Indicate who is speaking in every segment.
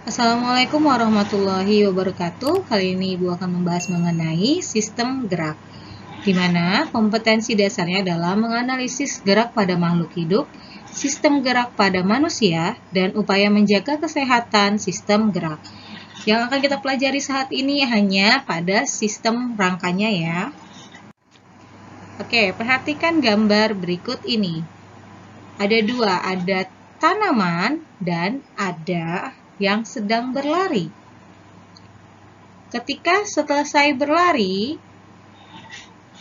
Speaker 1: Assalamualaikum warahmatullahi wabarakatuh. Kali ini Ibu akan membahas mengenai sistem gerak, di mana kompetensi dasarnya adalah menganalisis gerak pada makhluk hidup, sistem gerak pada manusia, dan upaya menjaga kesehatan sistem gerak. Yang akan kita pelajari saat ini hanya pada sistem rangkanya ya. Oke, perhatikan gambar berikut ini. Ada dua, ada tanaman dan ada yang sedang berlari. Ketika selesai berlari,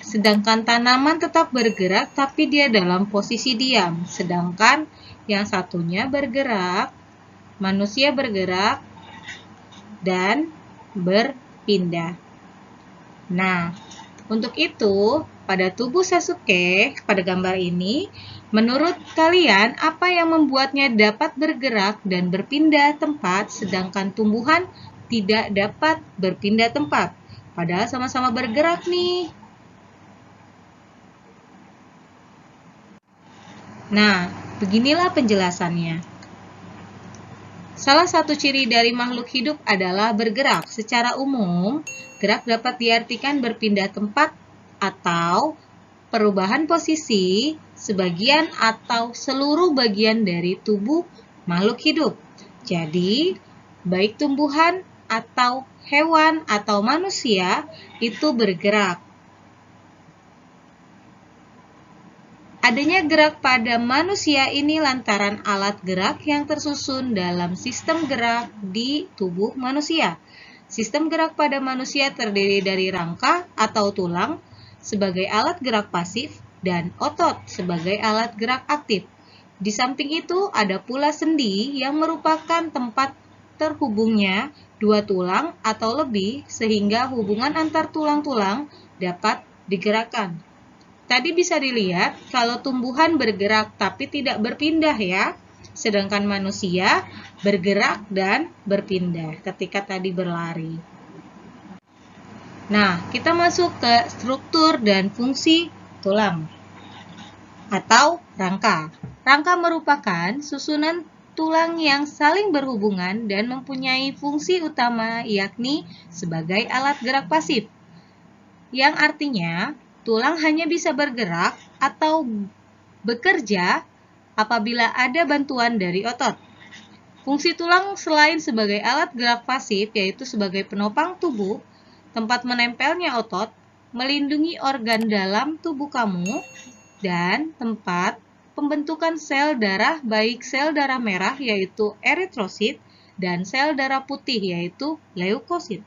Speaker 1: sedangkan tanaman tetap bergerak tapi dia dalam posisi diam. Sedangkan yang satunya bergerak, manusia bergerak dan berpindah. Nah, untuk itu pada tubuh Sasuke pada gambar ini, menurut kalian apa yang membuatnya dapat bergerak dan berpindah tempat sedangkan tumbuhan tidak dapat berpindah tempat? Padahal sama-sama bergerak nih. Nah, beginilah penjelasannya. Salah satu ciri dari makhluk hidup adalah bergerak. Secara umum, gerak dapat diartikan berpindah tempat atau perubahan posisi sebagian atau seluruh bagian dari tubuh makhluk hidup. Jadi, baik tumbuhan atau hewan atau manusia itu bergerak. Adanya gerak pada manusia ini lantaran alat gerak yang tersusun dalam sistem gerak di tubuh manusia. Sistem gerak pada manusia terdiri dari rangka atau tulang sebagai alat gerak pasif dan otot sebagai alat gerak aktif. Di samping itu ada pula sendi yang merupakan tempat terhubungnya dua tulang atau lebih sehingga hubungan antar tulang-tulang dapat digerakkan. Tadi bisa dilihat kalau tumbuhan bergerak tapi tidak berpindah ya. Sedangkan manusia bergerak dan berpindah ketika tadi berlari. Nah, kita masuk ke struktur dan fungsi tulang atau rangka. Rangka merupakan susunan tulang yang saling berhubungan dan mempunyai fungsi utama yakni sebagai alat gerak pasif. Yang artinya tulang hanya bisa bergerak atau bekerja apabila ada bantuan dari otot. Fungsi tulang selain sebagai alat gerak pasif yaitu sebagai penopang tubuh, tempat menempelnya otot, melindungi organ dalam tubuh kamu, dan tempat pembentukan sel darah baik sel darah merah yaitu eritrosit dan sel darah putih yaitu leukosit.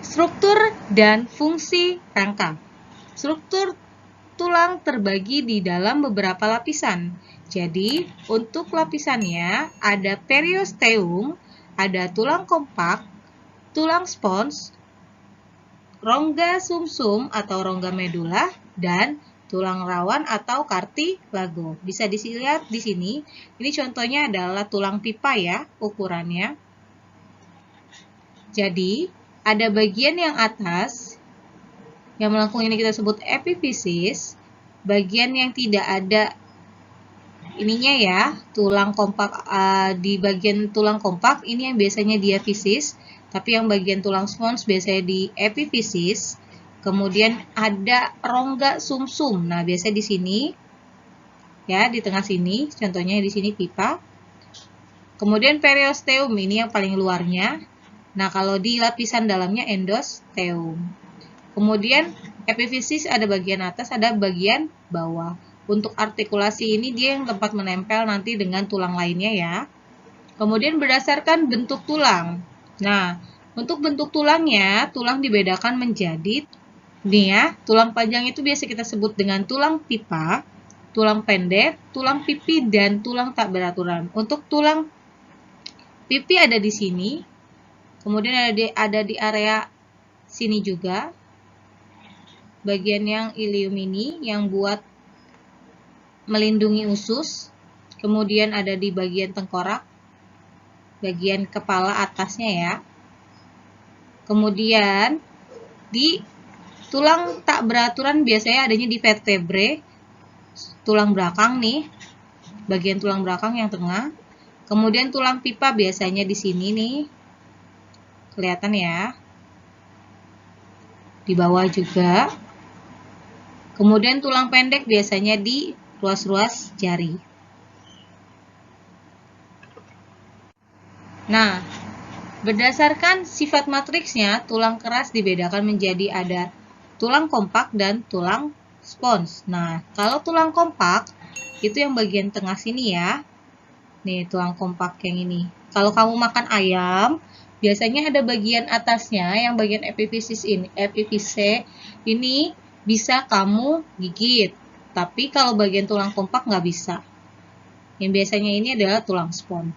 Speaker 1: Struktur dan fungsi rangka. Struktur tulang terbagi di dalam beberapa lapisan. Jadi, untuk lapisannya ada periosteum, ada tulang kompak, tulang spons, rongga sumsum atau rongga medula, dan tulang rawan atau kartilago. Bisa dilihat di sini. Ini contohnya adalah tulang pipa ya, ukurannya. Jadi, ada bagian yang atas, yang melengkung ini kita sebut epifisis. Bagian yang tidak ada ininya ya, tulang kompak di bagian tulang kompak ini yang biasanya diafisis, tapi yang bagian tulang spons biasanya di epifisis. Kemudian ada rongga sumsum. Nah, biasanya di sini ya, di tengah sini, contohnya di sini pipa. Kemudian periosteum ini yang paling luarnya. Nah, kalau di lapisan dalamnya endosteum. Kemudian epifisis ada bagian atas, ada bagian bawah. Untuk artikulasi ini dia yang tempat menempel nanti dengan tulang lainnya ya. Kemudian berdasarkan bentuk tulang. Nah, untuk bentuk tulangnya, tulang dibedakan menjadi nih ya, tulang panjang itu biasa kita sebut dengan tulang pipa, tulang pendek, tulang pipi, dan tulang tak beraturan. Untuk tulang pipi ada di sini. Kemudian ada di area sini juga, bagian yang ilium ini yang buat melindungi usus. Kemudian ada di bagian tengkorak, bagian kepala atasnya ya. Kemudian di tulang tak beraturan biasanya adanya di vertebrae, tulang belakang nih, bagian tulang belakang yang tengah. Kemudian tulang pipa biasanya di sini nih. Kelihatan ya. Di bawah juga. Kemudian tulang pendek biasanya di ruas-ruas jari. Nah, berdasarkan sifat matriksnya, tulang keras dibedakan menjadi ada tulang kompak dan tulang spons. Nah, kalau tulang kompak, itu yang bagian tengah sini ya. Nih, tulang kompak yang ini. Kalau kamu makan ayam, biasanya ada bagian atasnya, yang bagian epifise ini bisa kamu gigit. Tapi kalau bagian tulang kompak nggak bisa. Yang biasanya ini adalah tulang spons.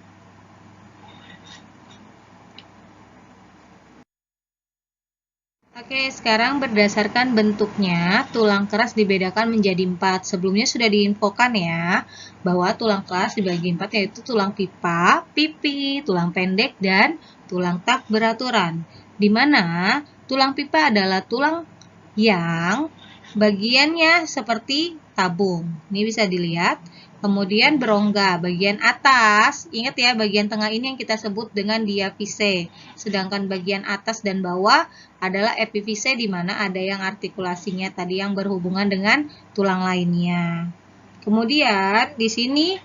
Speaker 1: Oke, sekarang berdasarkan bentuknya, tulang keras dibedakan menjadi 4. Sebelumnya sudah diinfokan ya, bahwa tulang keras dibagi 4 yaitu tulang pipa, pipi, tulang pendek, dan tulang tak beraturan. Di mana tulang pipa adalah tulang yang bagiannya seperti tabung. Ini bisa dilihat. Kemudian berongga, bagian atas, ingat ya bagian tengah ini yang kita sebut dengan diapise. Sedangkan bagian atas dan bawah adalah epifise di mana ada yang artikulasinya tadi yang berhubungan dengan tulang lainnya. Kemudian di sini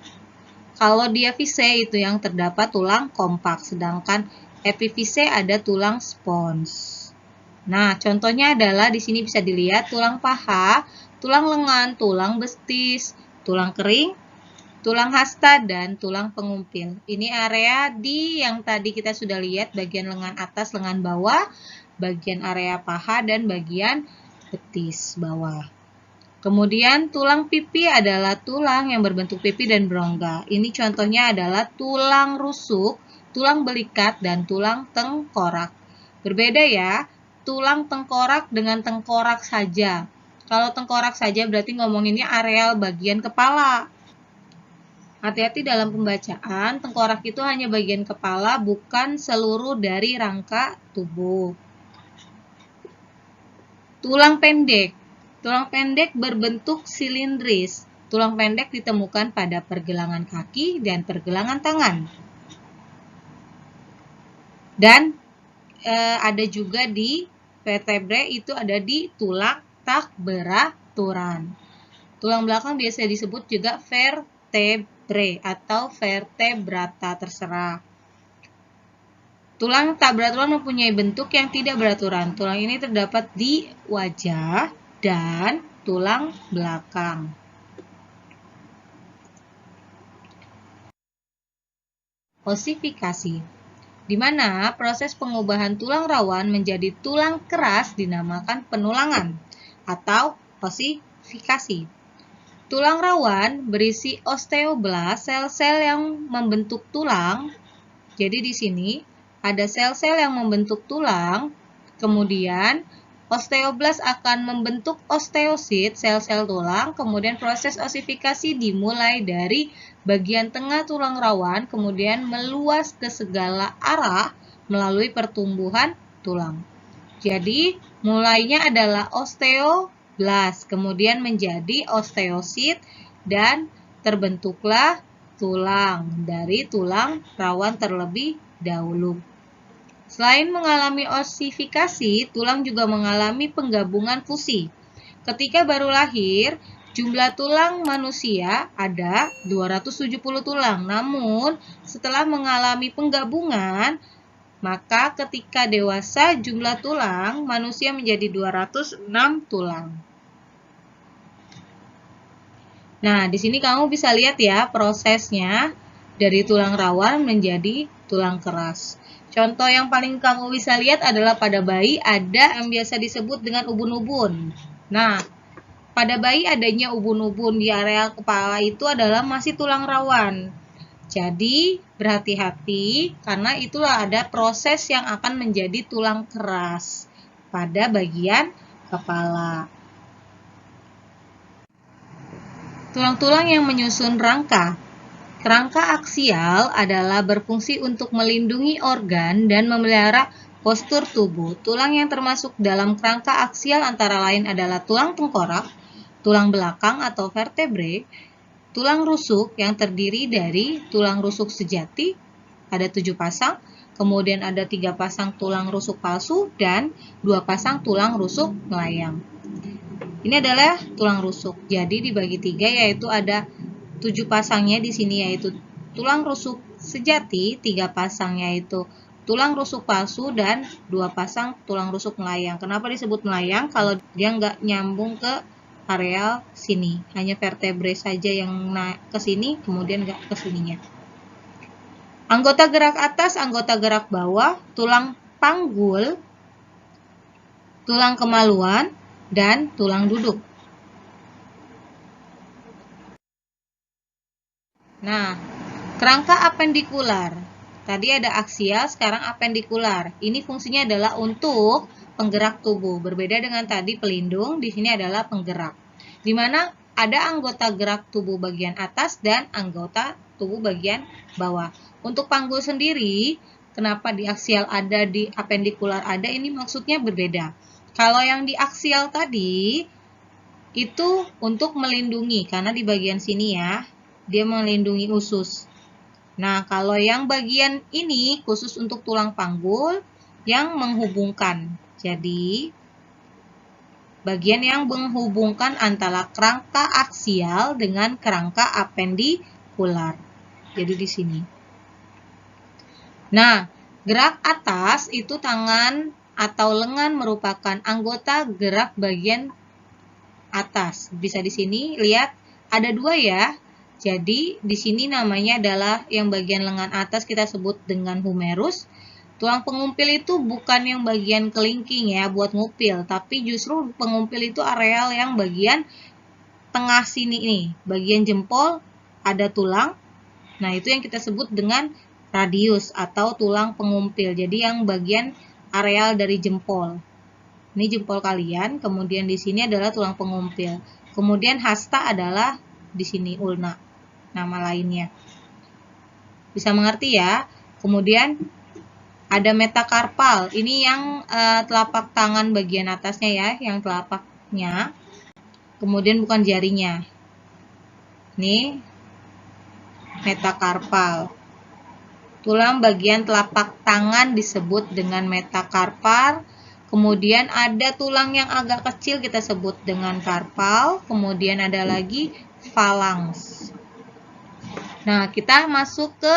Speaker 1: kalau diapise itu yang terdapat tulang kompak, sedangkan epifise ada tulang spons. Nah, contohnya adalah di sini bisa dilihat tulang paha, tulang lengan, tulang betis, tulang kering, tulang hasta, dan tulang pengumpil. Ini area di yang tadi kita sudah lihat, bagian lengan atas, lengan bawah, bagian area paha, dan bagian betis bawah. Kemudian tulang pipi adalah tulang yang berbentuk pipi dan berongga. Ini contohnya adalah tulang rusuk, tulang belikat, dan tulang tengkorak. Berbeda ya, tulang tengkorak dengan tengkorak saja. Kalau tengkorak saja berarti ngomonginnya areal bagian kepala. Hati-hati dalam pembacaan, tengkorak itu hanya bagian kepala, bukan seluruh dari rangka tubuh. Tulang pendek. Tulang pendek berbentuk silindris. Tulang pendek ditemukan pada pergelangan kaki dan pergelangan tangan. Dan ada juga di vertebrae, itu ada di tulang tak beraturan. Tulang belakang biasa disebut juga vertebrae atau vertebrata, terserah. Tulang tak beraturan mempunyai bentuk yang tidak beraturan. Tulang ini terdapat di wajah dan tulang belakang. Osifikasi, di mana proses pengubahan tulang rawan menjadi tulang keras dinamakan penulangan atau osifikasi. Tulang rawan berisi osteoblas, sel-sel yang membentuk tulang. Jadi di sini ada sel-sel yang membentuk tulang, kemudian osteoblas akan membentuk osteosit, sel-sel tulang, kemudian proses osifikasi dimulai dari bagian tengah tulang rawan, kemudian meluas ke segala arah melalui pertumbuhan tulang. Jadi, mulainya adalah osteoblas, kemudian menjadi osteosit, dan terbentuklah tulang dari tulang rawan terlebih dahulu. Selain mengalami osifikasi, tulang juga mengalami penggabungan fusi. Ketika baru lahir, jumlah tulang manusia ada 270 tulang. Namun, setelah mengalami penggabungan, maka ketika dewasa jumlah tulang manusia menjadi 206 tulang. Nah, di sini kamu bisa lihat ya prosesnya dari tulang rawan menjadi tulang keras. Contoh yang paling kamu bisa lihat adalah pada bayi ada yang biasa disebut dengan ubun-ubun. Nah, pada bayi adanya ubun-ubun di area kepala itu adalah masih tulang rawan. Jadi, berhati-hati karena itulah ada proses yang akan menjadi tulang keras pada bagian kepala. Tulang-tulang yang menyusun rangka. Kerangka aksial adalah berfungsi untuk melindungi organ dan memelihara postur tubuh. Tulang yang termasuk dalam kerangka aksial antara lain adalah tulang tengkorak, tulang belakang atau vertebrae, tulang rusuk yang terdiri dari tulang rusuk sejati, ada 7 pasang, kemudian ada 3 pasang tulang rusuk palsu, dan 2 pasang tulang rusuk melayang. Ini adalah tulang rusuk, jadi dibagi 3 yaitu ada 7 pasangnya di sini yaitu tulang rusuk sejati, 3 pasang yaitu tulang rusuk palsu, dan 2 pasang tulang rusuk melayang. Kenapa disebut melayang? Kalau dia nggak nyambung ke areal sini, hanya vertebrae saja yang naik ke sini, kemudian nggak ke sininya. Anggota gerak atas, anggota gerak bawah, tulang panggul, tulang kemaluan, dan tulang duduk. Nah, kerangka apendikular. Tadi ada aksial, sekarang apendikular. Ini fungsinya adalah untuk penggerak tubuh. Berbeda dengan tadi pelindung, di sini adalah penggerak. Di mana ada anggota gerak tubuh bagian atas dan anggota tubuh bagian bawah. Untuk panggul sendiri, kenapa di aksial ada, di apendikular ada, ini maksudnya berbeda. Kalau yang di aksial tadi, itu untuk melindungi, karena di bagian sini ya, dia melindungi usus. Nah, kalau yang bagian ini khusus untuk tulang panggul yang menghubungkan. Jadi, bagian yang menghubungkan antara kerangka aksial dengan kerangka apendikular. Jadi di sini. Nah, gerak atas itu tangan atau lengan merupakan anggota gerak bagian atas. Bisa di sini lihat ada 2 ya. Jadi, di sini namanya adalah yang bagian lengan atas kita sebut dengan humerus. Tulang pengumpil itu bukan yang bagian kelingking ya, buat ngupil. Tapi justru pengumpil itu areal yang bagian tengah sini nih. Bagian jempol ada tulang. Nah, itu yang kita sebut dengan radius atau tulang pengumpil. Jadi, yang bagian areal dari jempol. Ini jempol kalian, kemudian di sini adalah tulang pengumpil. Kemudian hasta adalah di sini ulna, nama lainnya. Bisa mengerti ya? Kemudian ada metakarpal. Ini yang telapak tangan bagian atasnya ya, yang telapaknya. Kemudian bukan jarinya. Ini metakarpal. Tulang bagian telapak tangan disebut dengan metakarpal. Kemudian ada tulang yang agak kecil kita sebut dengan karpal. Kemudian ada lagi falanks. Nah, kita masuk ke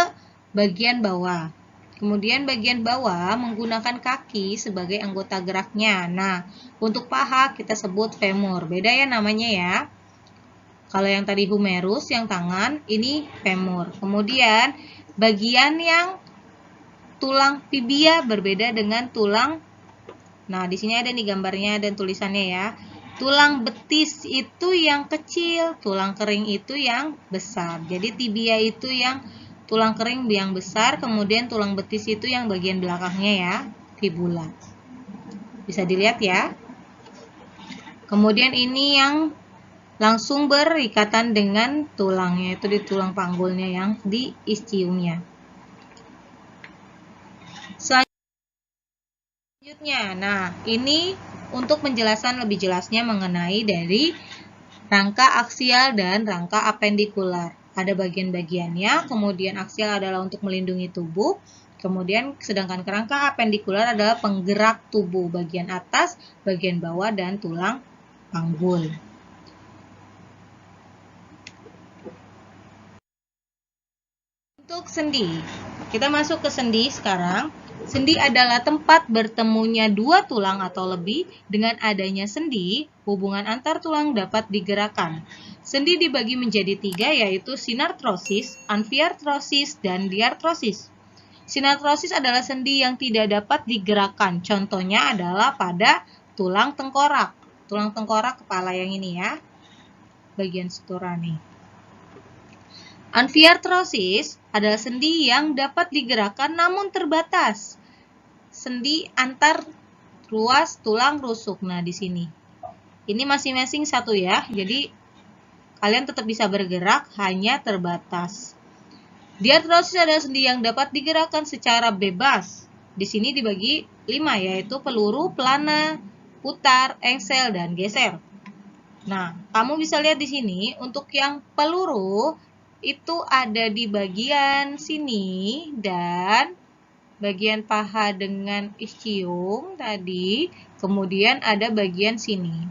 Speaker 1: bagian bawah. Kemudian bagian bawah menggunakan kaki sebagai anggota geraknya. Nah, untuk paha kita sebut femur. Beda ya namanya ya. Kalau yang tadi humerus, yang tangan, ini femur. Kemudian bagian yang tulang tibia berbeda dengan tulang. Nah, di sini ada nih gambarnya dan tulisannya ya. Tulang betis itu yang kecil, tulang kering itu yang besar. Jadi tibia itu yang tulang kering yang besar, kemudian tulang betis itu yang bagian belakangnya ya, fibula. Bisa dilihat ya. Kemudian ini yang langsung berikatan dengan tulangnya, itu di tulang panggulnya yang di ischiumnya. Selanjutnya, nah ini untuk penjelasan lebih jelasnya mengenai dari rangka aksial dan rangka apendikular. Ada bagian-bagiannya, kemudian aksial adalah untuk melindungi tubuh, kemudian sedangkan kerangka apendikular adalah penggerak tubuh bagian atas, bagian bawah, dan tulang panggul. Untuk sendi, kita masuk ke sendi sekarang. Sendi adalah tempat bertemunya 2 tulang atau lebih. Dengan adanya sendi, hubungan antar tulang dapat digerakkan. Sendi dibagi menjadi 3 yaitu sinartrosis, amfiartrosis, dan diartrosis. Sinartrosis adalah sendi yang tidak dapat digerakkan. Contohnya adalah pada tulang tengkorak. Tulang tengkorak kepala yang ini ya, bagian sutura nih. Amfiartrosis adalah sendi yang dapat digerakkan namun terbatas. Sendi antar ruas tulang rusuk. Nah, di sini. Ini masing-masing 1 ya. Jadi kalian tetap bisa bergerak, hanya terbatas. Diartrosis adalah sendi yang dapat digerakkan secara bebas. Di sini dibagi 5 yaitu peluru, pelana, putar, engsel, dan geser. Nah, kamu bisa lihat di sini untuk yang peluru itu ada di bagian sini dan bagian paha dengan ischium tadi, kemudian ada bagian sini.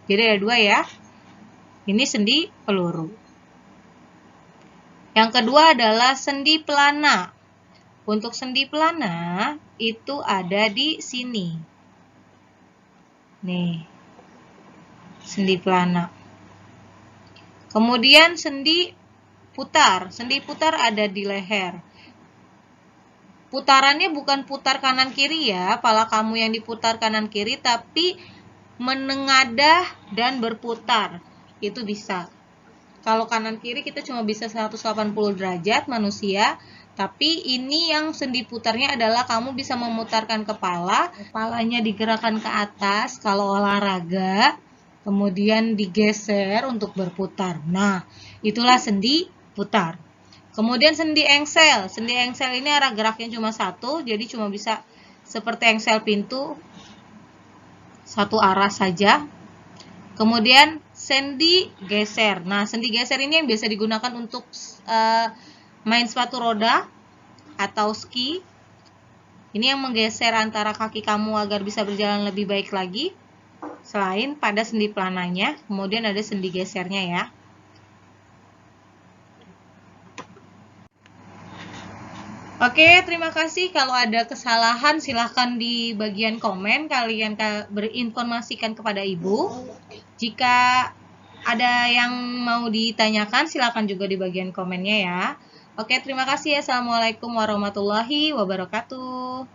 Speaker 1: Jadi ada dua ya. Ini sendi peluru. Yang kedua adalah sendi pelana. Untuk sendi pelana itu ada di sini. Nih, sendi pelana. Kemudian sendi putar. Sendi putar ada di leher. Putarannya bukan putar kanan kiri ya, pala kamu yang diputar kanan kiri, tapi menengadah dan berputar. Itu bisa. Kalau kanan kiri kita cuma bisa 180 derajat manusia, tapi ini yang sendi putarnya adalah kamu bisa memutarkan kepalanya digerakkan ke atas kalau olahraga, kemudian digeser untuk berputar. Nah, itulah sendi putar. Kemudian sendi engsel. Sendi engsel ini arah geraknya cuma satu, jadi cuma bisa seperti engsel pintu, satu arah saja. Kemudian sendi geser. Nah, sendi geser ini yang biasa digunakan untuk main sepatu roda atau ski. Ini yang menggeser antara kaki kamu agar bisa berjalan lebih baik lagi. Selain pada sendi pelananya, kemudian ada sendi gesernya ya. Oke, terima kasih. Kalau ada kesalahan silahkan di bagian komen kalian berinformasikan kepada Ibu. Jika ada yang mau ditanyakan silahkan juga di bagian komennya ya. Oke, terima kasih. Assalamualaikum warahmatullahi wabarakatuh.